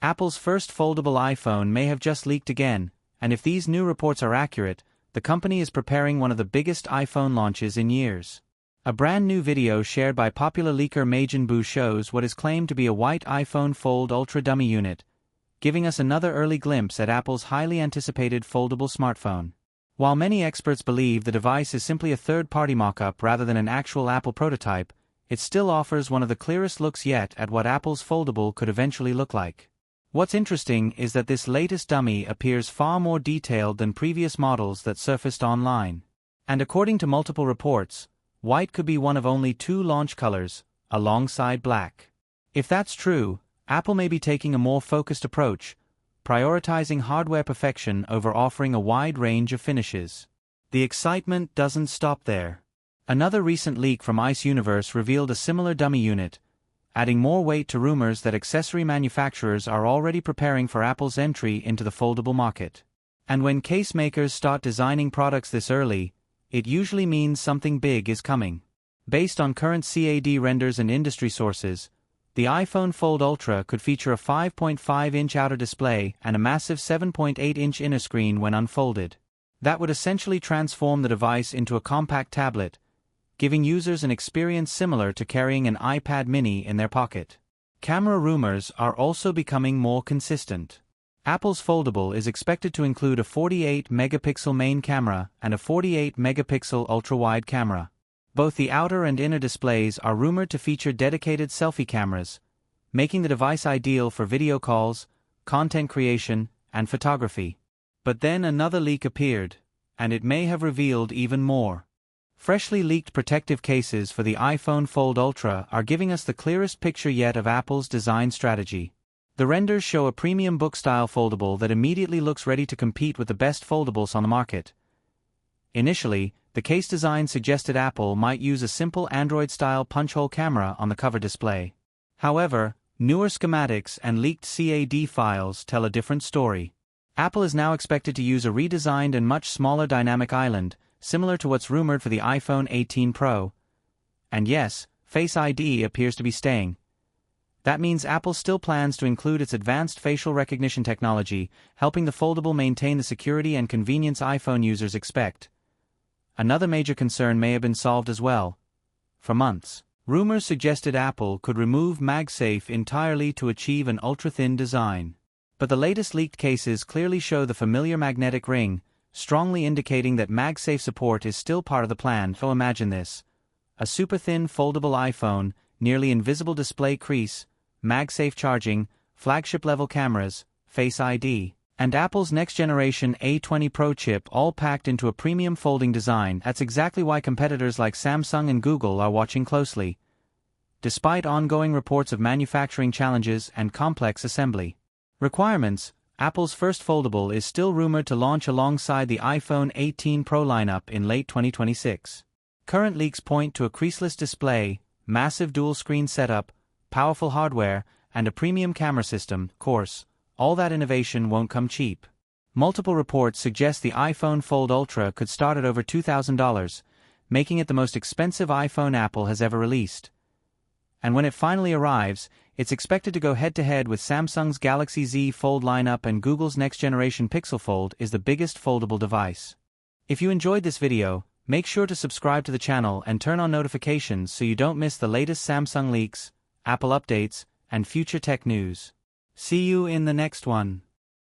Apple's first foldable iPhone may have just leaked again, and if these new reports are accurate, the company is preparing one of the biggest iPhone launches in years. A brand new video shared by popular leaker Majin Buu shows what is claimed to be a white iPhone Fold Ultra dummy unit, giving us another early glimpse at Apple's highly anticipated foldable smartphone. While many experts believe the device is simply a third-party mock-up rather than an actual Apple prototype, it still offers one of the clearest looks yet at what Apple's foldable could eventually look like. What's interesting is that this latest dummy appears far more detailed than previous models that surfaced online. And according to multiple reports, white could be one of only 2 launch colors, alongside black. If that's true, Apple may be taking a more focused approach, prioritizing hardware perfection over offering a wide range of finishes. The excitement doesn't stop there. Another recent leak from Ice Universe revealed a similar dummy unit, adding more weight to rumors that accessory manufacturers are already preparing for Apple's entry into the foldable market. And when case makers start designing products this early, it usually means something big is coming. Based on current CAD renders and industry sources, the iPhone Fold Ultra could feature a 5.5-inch outer display and a massive 7.8-inch inner screen when unfolded. That would essentially transform the device into a compact tablet, giving users an experience similar to carrying an iPad mini in their pocket. Camera rumors are also becoming more consistent. Apple's foldable is expected to include a 48-megapixel main camera and a 48-megapixel ultra-wide camera. Both the outer and inner displays are rumored to feature dedicated selfie cameras, making the device ideal for video calls, content creation, and photography. But then another leak appeared, and it may have revealed even more. Freshly leaked protective cases for the iPhone Fold Ultra are giving us the clearest picture yet of Apple's design strategy. The renders show a premium book-style foldable that immediately looks ready to compete with the best foldables on the market. Initially, the case design suggested Apple might use a simple Android-style punch-hole camera on the cover display. However, newer schematics and leaked CAD files tell a different story. Apple is now expected to use a redesigned and much smaller dynamic island, similar to what's rumored for the iPhone A20 Pro. And yes, Face ID appears to be staying. That means Apple still plans to include its advanced facial recognition technology, helping the foldable maintain the security and convenience iPhone users expect. Another major concern may have been solved as well. For months, rumors suggested Apple could remove MagSafe entirely to achieve an ultra-thin design. But the latest leaked cases clearly show the familiar magnetic ring, strongly indicating that MagSafe support is still part of the plan. So imagine this: a super-thin foldable iPhone, nearly invisible display crease, MagSafe charging, flagship-level cameras, Face ID, and Apple's next-generation A20 Pro chip all packed into a premium folding design. That's exactly why competitors like Samsung and Google are watching closely. Despite ongoing reports of manufacturing challenges and complex assembly requirements, Apple's first foldable is still rumored to launch alongside the iPhone 18 Pro lineup in late 2026. Current leaks point to a creaseless display, massive dual-screen setup, powerful hardware, and a premium camera system. Of course, all that innovation won't come cheap. Multiple reports suggest the iPhone Fold Ultra could start at over $2,000, making it the most expensive iPhone Apple has ever released. And when it finally arrives, it's expected to go head-to-head with Samsung's Galaxy Z Fold lineup, and Google's next-generation Pixel Fold is the biggest foldable device. If you enjoyed this video, make sure to subscribe to the channel and turn on notifications so you don't miss the latest Samsung leaks, Apple updates, and future tech news. See you in the next one.